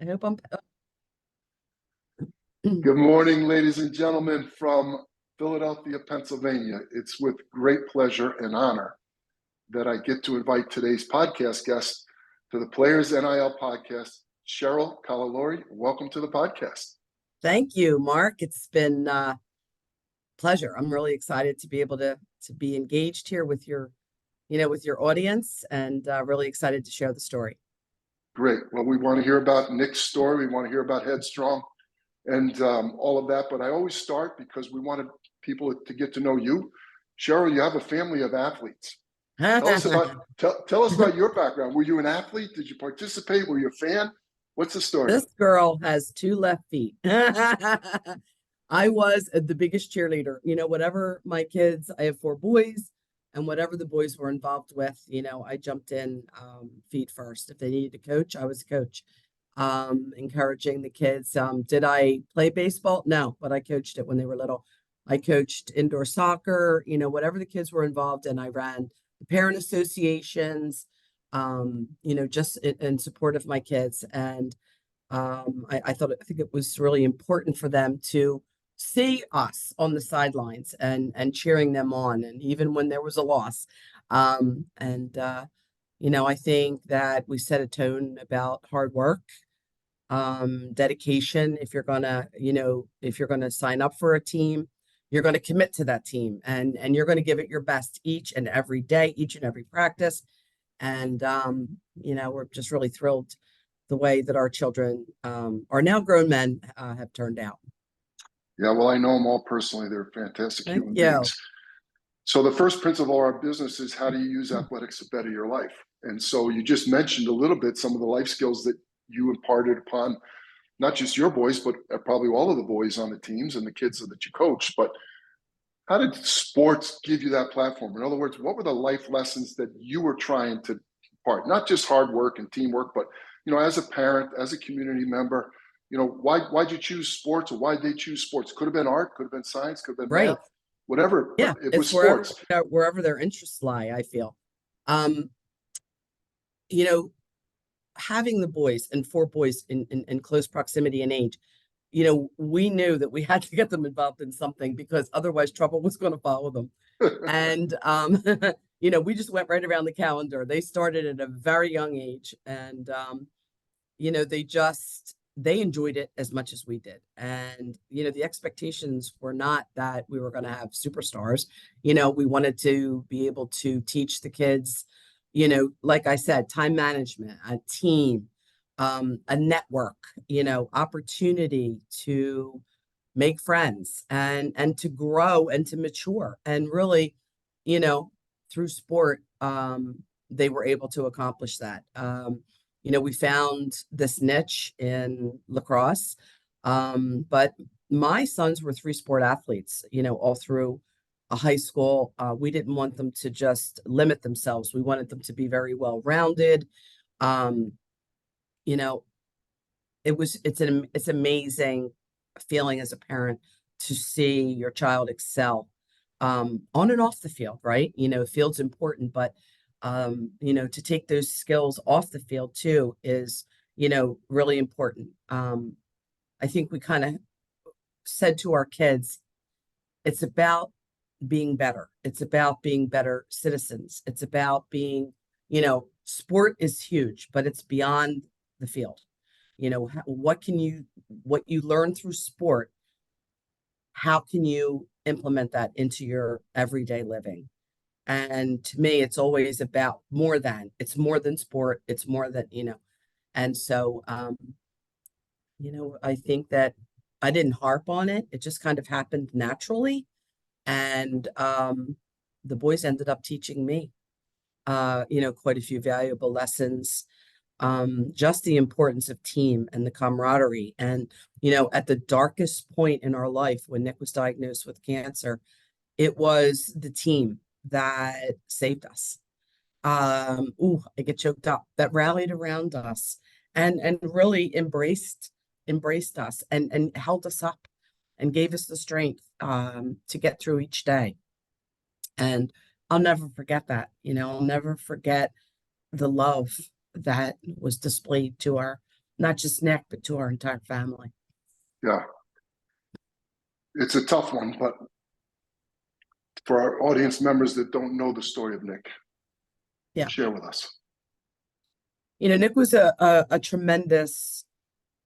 I hope I'm. Good morning, ladies and gentlemen, from Philadelphia, Pennsylvania. It's with great pleasure and honor that I get to invite today's podcast guest to the Players NIL podcast, Cheryl Colleluori. Welcome to the podcast. Thank you, Mark. It's been pleasure. I'm really excited to be able to be engaged here with with your audience, and really excited to share the story. Great. Well, we want to hear about Nick's story. We want to hear about Headstrong and all of that. But I always start because we wanted people to get to know you. Cheryl, you have a family of athletes. Tell us about your background. Were you an athlete? Did you participate? Were you a fan? What's the story? This girl has two left feet. I was the biggest cheerleader. Whatever my kids, I have four boys, and whatever the boys were involved with, I jumped in feet first. If they needed a coach, I was a coach, encouraging the kids. Did I play baseball? No, but I coached it when they were little. I coached indoor soccer, whatever the kids were involved in, I ran the parent associations, just in support of my kids. And I think it was really important for them to see us on the sidelines and cheering them on, and even when there was a loss. I think that we set a tone about hard work, dedication. If you're gonna sign up for a team, you're going to commit to that team, and you're going to give it your best each and every day, each and every practice. And we're just really thrilled the way that our children, are now grown men, have turned out. Yeah, well, I know them all personally. They're fantastic Thank human you. beings. So the first principle of our business is, how do you use athletics to better your life? And so you just mentioned a little bit some of the life skills that you imparted upon not just your boys, but probably all of the boys on the teams and the kids that you coach. But how did sports give you that platform? In other words, what were the life lessons that you were trying to impart? Not just hard work and teamwork, but as a parent, as a community member, why'd you choose sports, or why'd they choose sports? Could have been art, could have been science, could have been Right. math, whatever, Yeah. but it was It's wherever, sports. wherever their interests lie, I feel. Um, you know, Having the boys and four boys in close proximity in age, we knew that we had to get them involved in something, because otherwise trouble was going to follow them. And we just went right around the calendar. They started at a very young age, and they enjoyed it as much as we did. And the expectations were not that we were going to have superstars. We wanted to be able to teach the kids, like I said, time management, a team, a network, opportunity to make friends, and to grow and to mature. And really, through sport, they were able to accomplish that. We found this niche in lacrosse, but my sons were three sport athletes, all through a high school. We didn't want them to just limit themselves. We wanted them to be very well rounded. Um, you know, it's amazing feeling as a parent to see your child excel, on and off the field, right? Field's important, but to take those skills off the field too is, really important. I think we kind of said to our kids, it's about being better. It's about being better citizens. It's about being, sport is huge, but it's beyond the field. What you learn through sport, how can you implement that into your everyday living? And to me, it's always about it's more than sport. It's more than, and so, I think that I didn't harp on it. It just kind of happened naturally. And the boys ended up teaching me, quite a few valuable lessons, just the importance of team and the camaraderie. And, at the darkest point in our life, when Nick was diagnosed with cancer, it was the team that saved us. I get choked up, that rallied around us, and really embraced us, and held us up and gave us the strength, to get through each day. And I'll never forget that. I'll never forget the love that was displayed to not just Nick, but to our entire family. Yeah, it's a tough one, but for our audience members that don't know the story of Nick, Yeah. share with us. Nick was a tremendous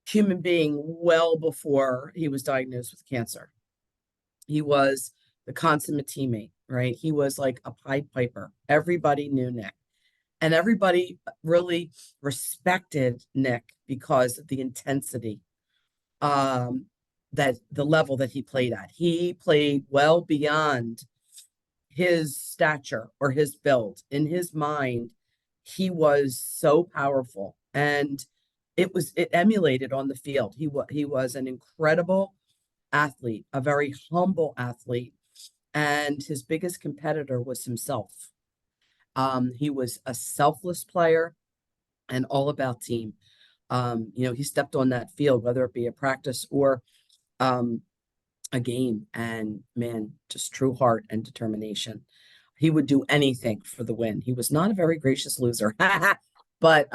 human being well before he was diagnosed with cancer. He was the consummate teammate, right? He was like a Pied Piper. Everybody knew Nick, and everybody really respected Nick because of the intensity, um, that the level that he played at. He played well beyond his stature or his build. In his mind, he was so powerful, and it emulated on the field. He was an incredible athlete, a very humble athlete, and his biggest competitor was himself. He was a selfless player and all about team. He stepped on that field, whether it be a practice or um, a game, and man, just true heart and determination. He would do anything for the win. He was not a very gracious loser, but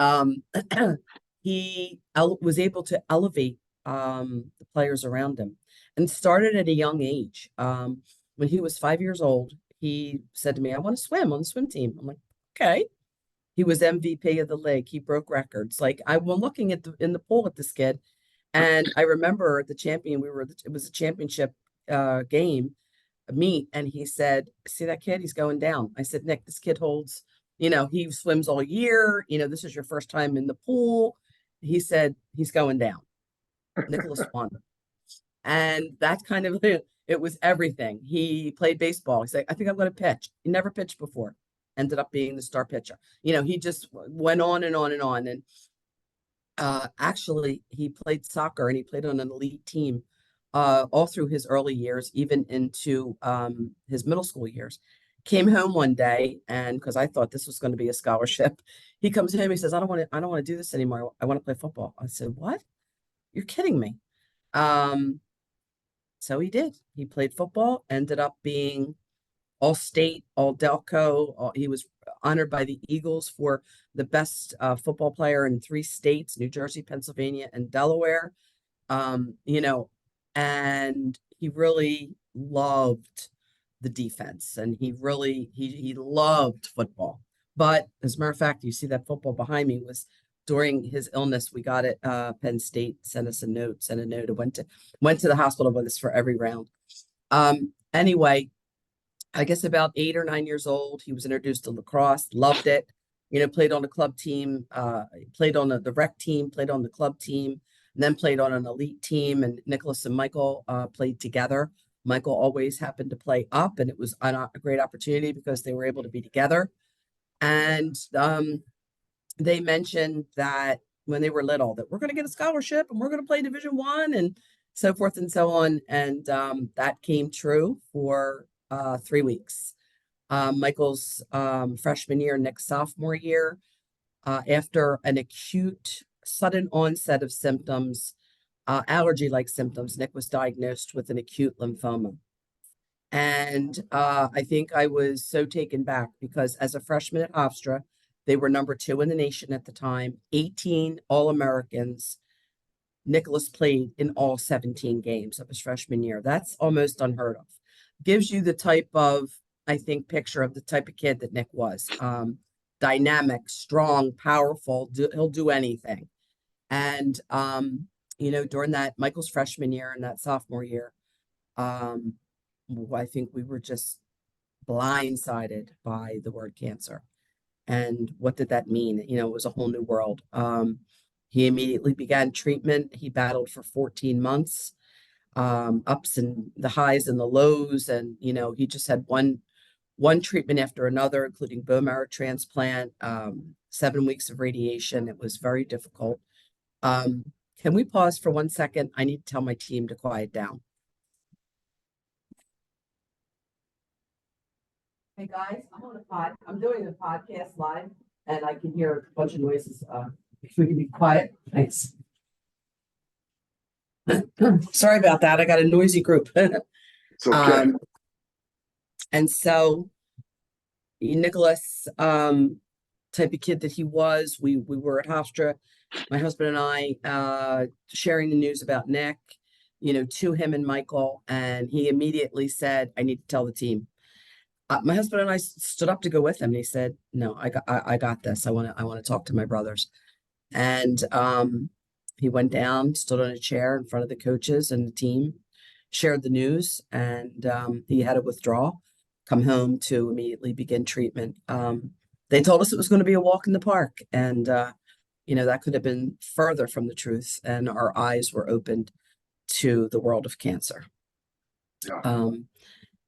he was able to elevate the players around him, and started at a young age. When he was 5 years old, he said to me, "I want to swim on the swim team." I'm like, "Okay." He was MVP of the league. He broke records. Like I'm looking at in the pool at this kid, and I remember the champion. It was a championship game, a meet, and he said, "See that kid? He's going down." I said, "Nick, this kid holds. He swims all year. This is your first time in the pool." He said, "He's going down." Nicholas won, and that's kind of it was everything. He played baseball. He's like, "I think I'm going to pitch." He never pitched before. Ended up being the star pitcher. He just went on and on and on. And actually, he played soccer, and he played on an elite team all through his early years, even into his middle school years. Came home one day, and because I thought this was going to be a scholarship, he comes home. He says, I don't want to do this anymore. I want to play football." I said, "What? You're kidding me." Um, so he did. He played football. Ended up being all state, all Delco. He was honored by the Eagles for the best football player in 3 states: New Jersey, Pennsylvania, and Delaware. Um, you know, and he really loved the defense, and he loved football. But as a matter of fact, you see that football behind me was during his illness. We got it. Penn State sent us a note, sent a note. Went to the hospital with us for every round. Anyway, I guess about 8 or 9 years old, he was introduced to lacrosse, loved it. Played on a club team, played on the rec team, played on the club team, and then played on an elite team. And Nicholas and Michael played together. Michael always happened to play up, and it was a great opportunity because they were able to be together. And they mentioned that when they were little, that we're going to get a scholarship and we're going to play Division 1 and so forth and so on. And that came true for 3 weeks. Michael's freshman year, Nick's sophomore year, after an acute, sudden onset of symptoms, allergy-like symptoms, Nick was diagnosed with an acute lymphoma. And I think I was so taken back because as a freshman at Hofstra, they were #2 in the nation at the time, 18 All-Americans. Nicholas played in all 17 games of his freshman year. That's almost unheard of. Gives you the type of, I think, picture of the type of kid that Nick was. Dynamic, strong, powerful. He'll do anything. And, during that Michael's freshman year and that sophomore year, um, I think we were just blindsided by the word cancer. And what did that mean? It was a whole new world. He immediately began treatment. He battled for 14 months, ups and the highs and the lows. And, he just had one treatment after another, including bone marrow transplant, 7 weeks of radiation. It was very difficult. Can we pause for 1 second? I need to tell my team to quiet down. Hey guys, I'm doing the podcast live, and I can hear a bunch of noises. If we can be quiet, thanks. Sorry about that. I got a noisy group. It's okay. And so Nicholas, type of kid that he was, we were at Hofstra my husband and I, sharing the news about Nick, to him and Michael, and he immediately said, "I need to tell the team." My husband and I stood up to go with him, and he said, "No, I got this. I want to talk to my brothers." And he went down, stood on a chair in front of the coaches and the team, shared the news, and he had to withdraw, come home to immediately begin treatment. They told us it was going to be a walk in the park, and that could have been further from the truth, and our eyes were opened to the world of cancer. Yeah.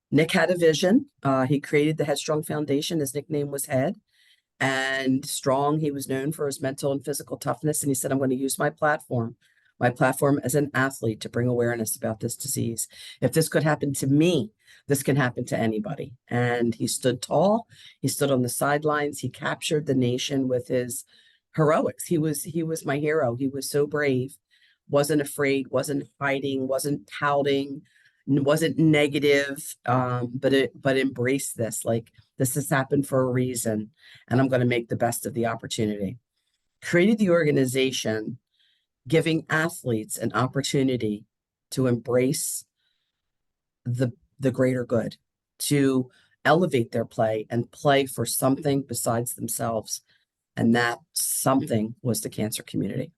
Nick had a vision. He created the Headstrong Foundation. His nickname was Head. And Strong, he was known for his mental and physical toughness. And he said, I'm going to use my platform as an athlete to bring awareness about this disease. If this could happen to me, this can happen to anybody. And he stood tall. He stood on the sidelines. He captured the nation with his heroics. He was my hero. He was so brave, wasn't afraid, wasn't hiding, wasn't pouting, wasn't negative, but embraced this. Like, this has happened for a reason, and I'm going to make the best of the opportunity. Created the organization, giving athletes an opportunity to embrace the greater good, to elevate their play and play for something besides themselves. And that something was the cancer community.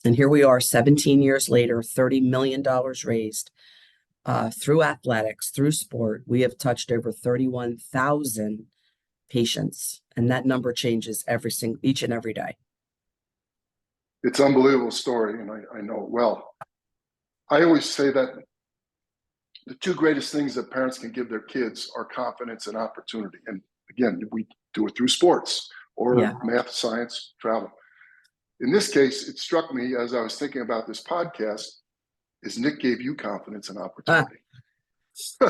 And here we are 17 years later, $30 million raised. Through athletics, through sport, we have touched over 31,000 patients, and that number changes each and every day. It's an unbelievable story, and I know it well. I always say that the two greatest things that parents can give their kids are confidence and opportunity. And again, we do it through sports or math, science, travel. In this case, it struck me as I was thinking about this podcast, is Nick gave you confidence and opportunity.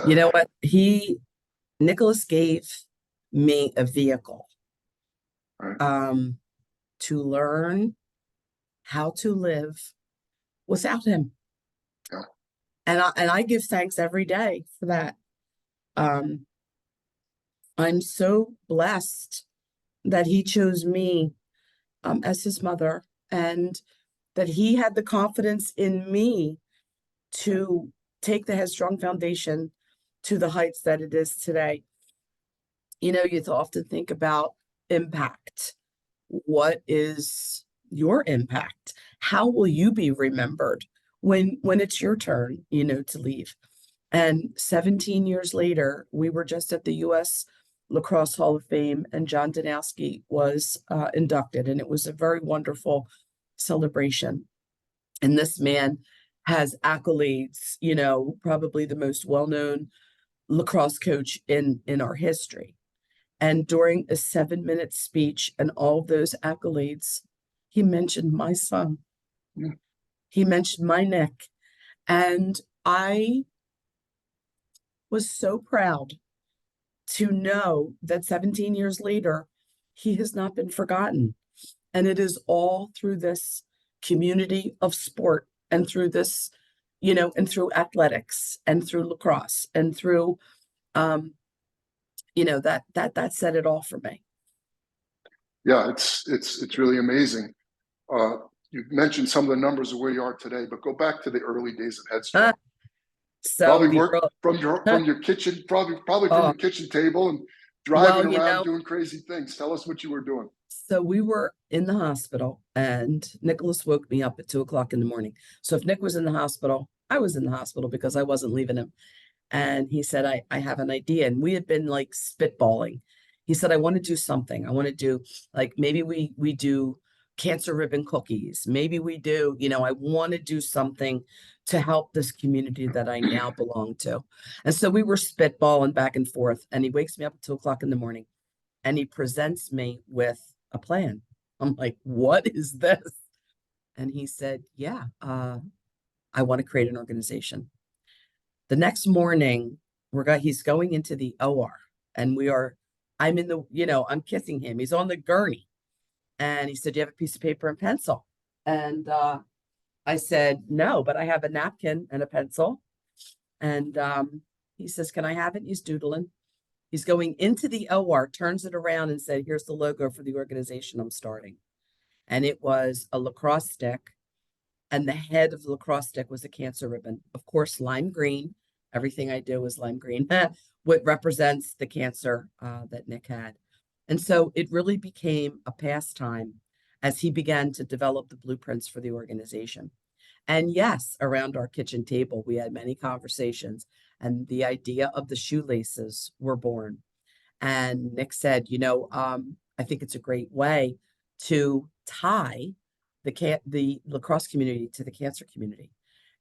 You know what? Nicholas gave me a vehicle, right, to learn how to live without him. Yeah. And I give thanks every day for that. I'm so blessed that he chose me as his mother, and that he had the confidence in me to take the Headstrong Foundation to the heights that it is today. You often think about impact. What is your impact? How will you be remembered when it's your turn, to leave? And 17 years later, we were just at the U.S. Lacrosse Hall of Fame, and John Danowski was inducted, and it was a very wonderful celebration. And this man has accolades, probably the most well-known lacrosse coach in our history. And during a 7-minute speech and all of those accolades, he mentioned my son. Yeah. He mentioned my Nick. And I was so proud to know that 17 years later, he has not been forgotten. And it is all through this community of sport, and through this, and through athletics, and through lacrosse, and through, that said it all for me. Yeah, it's really amazing. You mentioned some of the numbers of where you are today, but go back to the early days of Headstrong. So probably work from your kitchen, probably from your kitchen table, and driving around doing crazy things. Tell us what you were doing. So we were in the hospital, and Nicholas woke me up at 2:00 in the morning. So if Nick was in the hospital, I was in the hospital, because I wasn't leaving him. And he said, I have an idea. And we had been like spitballing. He said, I want to do something. I want to do, like, maybe we do cancer ribbon cookies. Maybe we do, I want to do something to help this community that I now belong to. And so we were spitballing back and forth. And he wakes me up at 2:00 in the morning, and he presents me with a plan. I'm like, what is this? And he said, yeah, I want to create an organization. The next morning, he's going into the OR, and I'm kissing him. He's on the gurney. And he said, do you have a piece of paper and pencil? And I said, no, but I have a napkin and a pencil. And he says, can I have it? He's doodling. He's going into the OR, turns it around and said, here's the logo for the organization I'm starting. and it was a lacrosse stick, and the head of the lacrosse stick was a cancer ribbon. Of course, lime green. Everything I do is lime green, what represents the cancer that Nick had. And so it really became a pastime as he began to develop the blueprints for the organization. And yes, around our kitchen table, we had many conversations, and the idea of the shoelaces were born. And Nick said, I think it's a great way to tie the lacrosse community to the cancer community.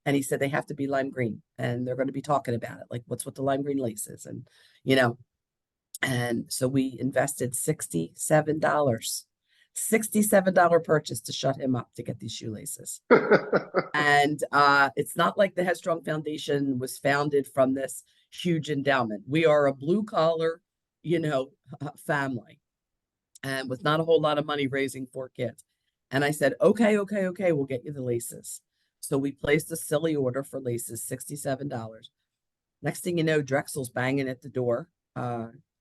And he said they have to be lime green, and they're going to be talking about it, like what's with the lime green laces, and you know, and so we invested $67, $67 purchase to shut him up to get these shoelaces. And it's not like the Headstrong Foundation was founded from this huge endowment. We are a blue collar, family, and with not a whole lot of money raising 4 kids. And I said, okay, okay, okay, we'll get you the laces. So we placed a silly order for laces, $67. Next thing you know, Drexel's banging at the door,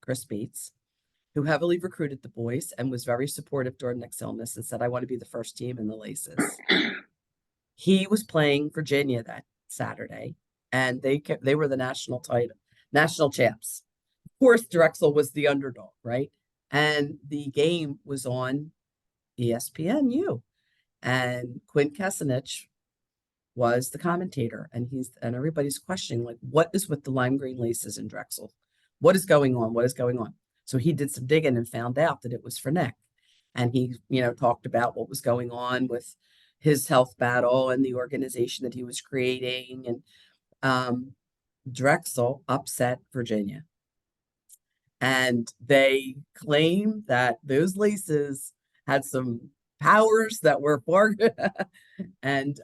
Chris Bates, who heavily recruited the boys and was very supportive during Nick's illness and said, I want to be the first team in the laces. He was playing Virginia that Saturday, and they were the national champs. Of course, Drexel was the underdog, right? And the game was on ESPNU, and Quinn Kesenich was the commentator, and everybody's questioning, like, what is with the lime green laces in Drexel? What is going on? What is going on? So he did some digging and found out that it was for Nick, and he talked about what was going on with his health battle and the organization that he was creating. And Drexel upset Virginia, and they claim that those laces had some powers that were far and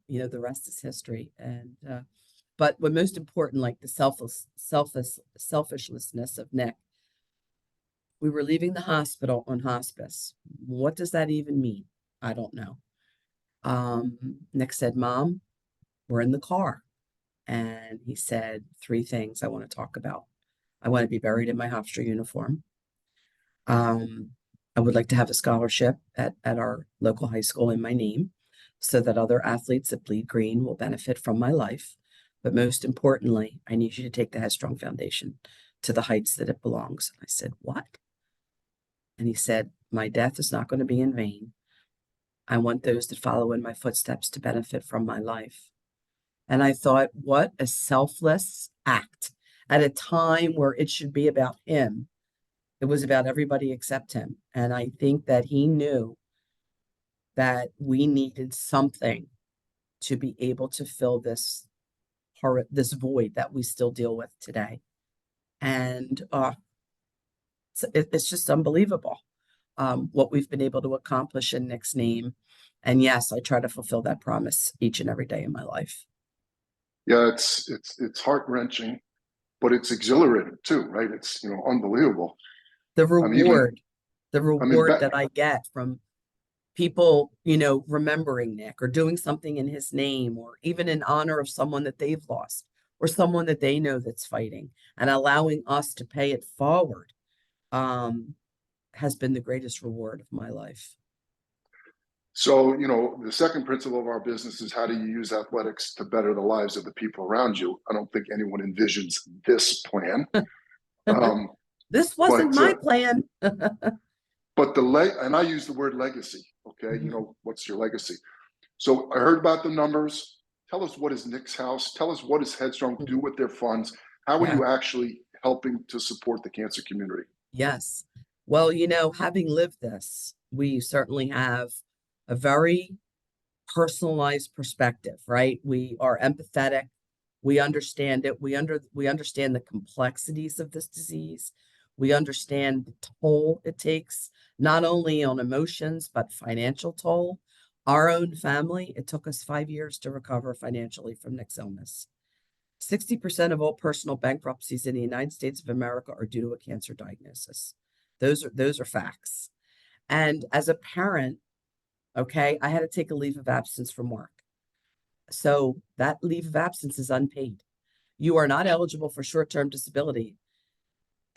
the rest is history. And but what most important, like the selfishness of Nick, we were leaving the hospital on hospice. What does that even mean? I don't know. Nick said, Mom, we're in the car. And he said 3 things I want to talk about. I want to be buried in my Hofstra uniform. I would like to have a scholarship at our local high school in my name so that other athletes that bleed green will benefit from my life. But most importantly, I need you to take the Headstrong Foundation to the heights that it belongs. I said, what? And he said, my death is not going to be in vain. I want those that follow in my footsteps to benefit from my life. And I thought, what a selfless act at a time where it should be about him. It was about everybody except him. And I think that he knew that we needed something to be able to fill this void that we still deal with today. And it's just unbelievable what we've been able to accomplish in Nick's name. And yes, I try to fulfill that promise each and every day in my life. Yeah, it's heart-wrenching, but it's exhilarating too, right? It's unbelievable. The reward, Back, that I get from people, remembering Nick or doing something in his name, or even in honor of someone that they've lost or someone that they know that's fighting, and allowing us to pay it forward, has been the greatest reward of my life. So, the second principle of our business is how do you use athletics to better the lives of the people around you? I don't think anyone envisions this plan. This wasn't my plan. But and I use the word legacy. Okay. What's your legacy? So I heard about the numbers. Tell us, what is Nick's House? Tell us, what does Headstrong do with their funds? How are you actually helping to support the cancer community? Yes. Well, having lived this, we certainly have a very personalized perspective, right? We are empathetic. We understand it. We understand the complexities of this disease. We understand the toll it takes, not only on emotions, but financial toll. Our own family, it took us 5 years to recover financially from Nick's illness. 60% of all personal bankruptcies in the United States of America are due to a cancer diagnosis. Those are facts. And as a parent, okay, I had to take a leave of absence from work. So that leave of absence is unpaid. You are not eligible for short-term disability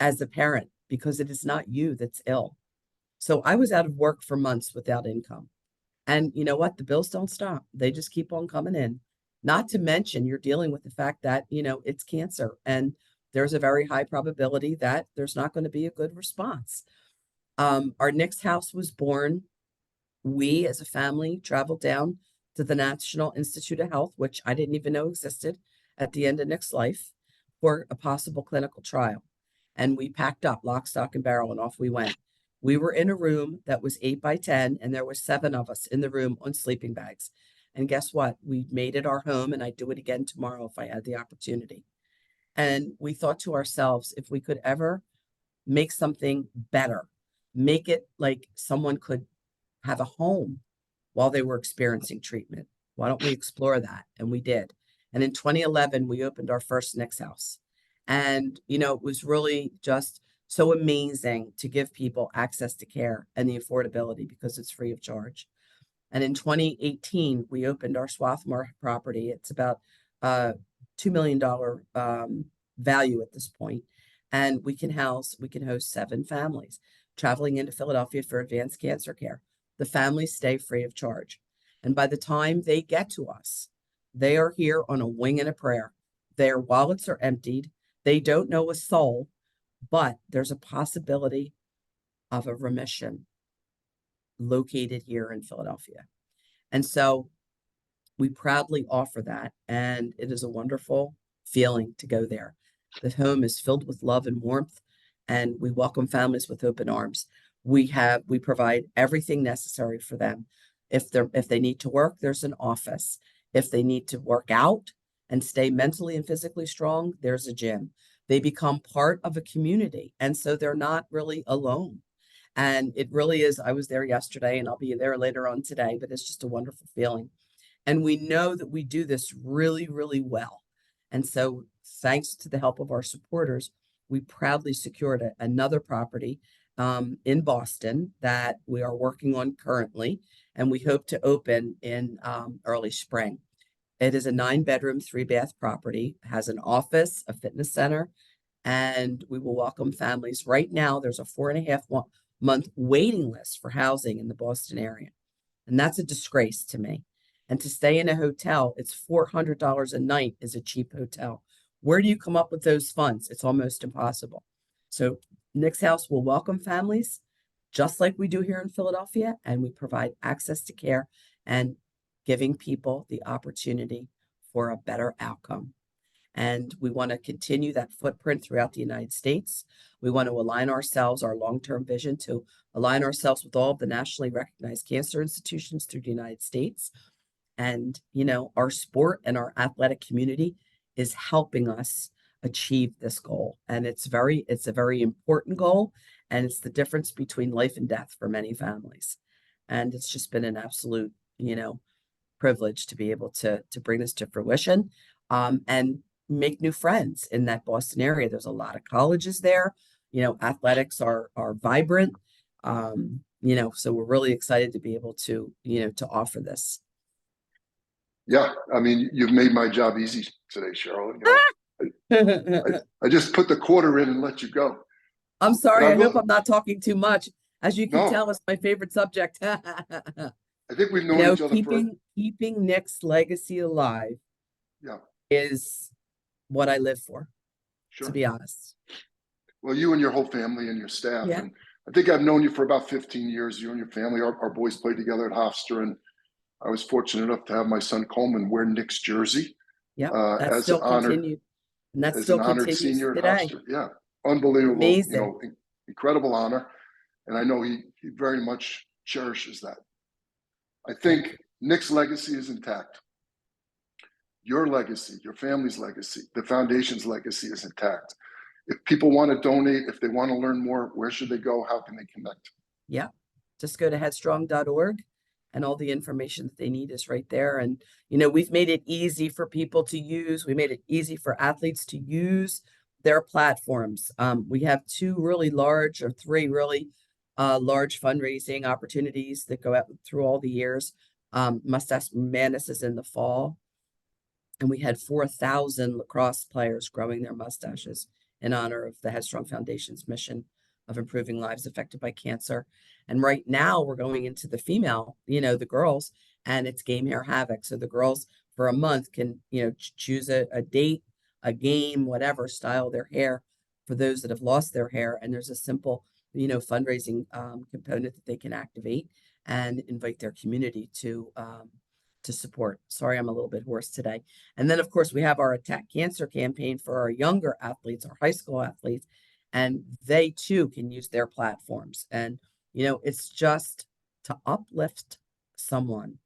as a parent because it is not you that's ill. So I was out of work for months without income. And you know what? The bills don't stop. They just keep on coming in. Not to mention, you're dealing with the fact that, it's cancer and there's a very high probability that there's not going to be a good response. Our next house was born. We, as a family, traveled down to the National Institute of Health, which I didn't even know existed, at the end of Nick's life for a possible clinical trial. And we packed up lock, stock, and barrel, and off we went. We were in a room that was 8 by 10, and there were 7 of us in the room on sleeping bags. And guess what? We made it our home, and I'd do it again tomorrow if I had the opportunity. And we thought to ourselves, if we could ever make something better, make it like someone could have a home while they were experiencing treatment. Why don't we explore that? And we did. And in 2011, we opened our first Nick's house. And, it was really just so amazing to give people access to care and the affordability because it's free of charge. And in 2018, we opened our Swarthmore property. It's about $2 million value at this point. And we can host 7 families traveling into Philadelphia for advanced cancer care. The families stay free of charge. And by the time they get to us, they are here on a wing and a prayer. Their wallets are emptied. They don't know a soul, but there's a possibility of a remission located here in Philadelphia. And so we proudly offer that. And it is a wonderful feeling to go there. The home is filled with love and warmth, and we welcome families with open arms. We provide everything necessary for them. If they need to work, there's an office. If they need to work out and stay mentally and physically strong, there's a gym. They become part of a community, and so they're not really alone. And it really is. I was there yesterday, and I'll be there later on today, but it's just a wonderful feeling. And we know that we do this really, really well. And so, thanks to the help of our supporters, we proudly secured another property in Boston that we are working on currently, and we hope to open in early spring. It is a 9-bedroom, 3-bath property, has an office, a fitness center, and we will welcome families. Right now, there's a 4.5 month waiting list for housing in the Boston area. And that's a disgrace to me. And to stay in a hotel, it's $400 a night is a cheap hotel. Where do you come up with those funds? It's almost impossible. So Nick's House will welcome families just like we do here in Philadelphia, and we provide access to care and giving people the opportunity for a better outcome. And we want to continue that footprint throughout the United States. We want to align ourselves, our long-term vision, to align ourselves with all of the nationally recognized cancer institutions through the United States. And, our sport and our athletic community is helping us achieve this goal. And it's a very important goal. And it's the difference between life and death for many families. And it's just been an absolute, privilege to be able to bring this to fruition. And make new friends in that Boston area. There's a lot of colleges there. Athletics are vibrant. So we're really excited to be able to, to offer this. Yeah, I mean, you've made my job easy today, Cheryl. I just put the quarter in and let you go. I'm But sorry. I I hope will. I'm not talking too much. As you can tell, No, it's my favorite subject. I think we've known each other for. Keeping Nick's legacy alive Yeah, is what I live for, to sure. be honest. Well, you and your whole family and your staff, Yeah. and I think I've known you for about 15 years. You and your family, our boys played together at Hofstra, and I was fortunate enough to have my son Coleman wear Nick's jersey Yep. That as an still honored continued. And that as still an honored continues senior at today. Hofstra. Yeah, unbelievable. Amazing. Incredible honor, and I know he very much cherishes that. I Thank think you. Nick's legacy is intact. Your legacy, your family's legacy, the foundation's legacy is intact. If people want to donate, if they want to learn more, where should they go? How can they connect? Yeah. Just go to headstrong.org and all the information that they need is right there. And, we've made it easy for people to use. We made it easy for athletes to use their platforms. We have 2 really large or 3 really large fundraising opportunities that go out through all the years. Mustache Madness is in the fall. And we had 4,000 lacrosse players growing their mustaches in honor of the Headstrong Foundation's mission of improving lives affected by cancer. And right now we're going into the female, the girls, and it's Game Hair Havoc. So the girls for a month can, choose a date, a game, whatever, style their hair for those that have lost their hair. And there's a simple, fundraising component that they can activate and invite their community to support. Sorry, I'm a little bit hoarse today. And then, of course, we have our Attack Cancer campaign for our younger athletes, our high school athletes, and they too can use their platforms. And, it's just to uplift someone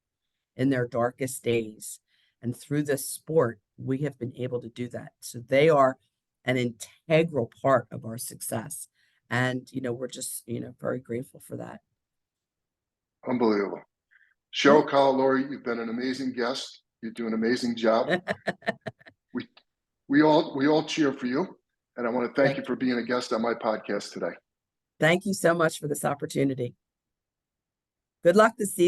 in their darkest days. And through this sport, we have been able to do that. So they are an integral part of our success. And, we're just, very grateful for that. Unbelievable. Yeah. Cheryl Colleluori, you've been an amazing guest. You do an amazing job. we we all cheer for you, and I want to thank you for being a guest on my podcast today. Thank you so much for this opportunity. Good luck this season.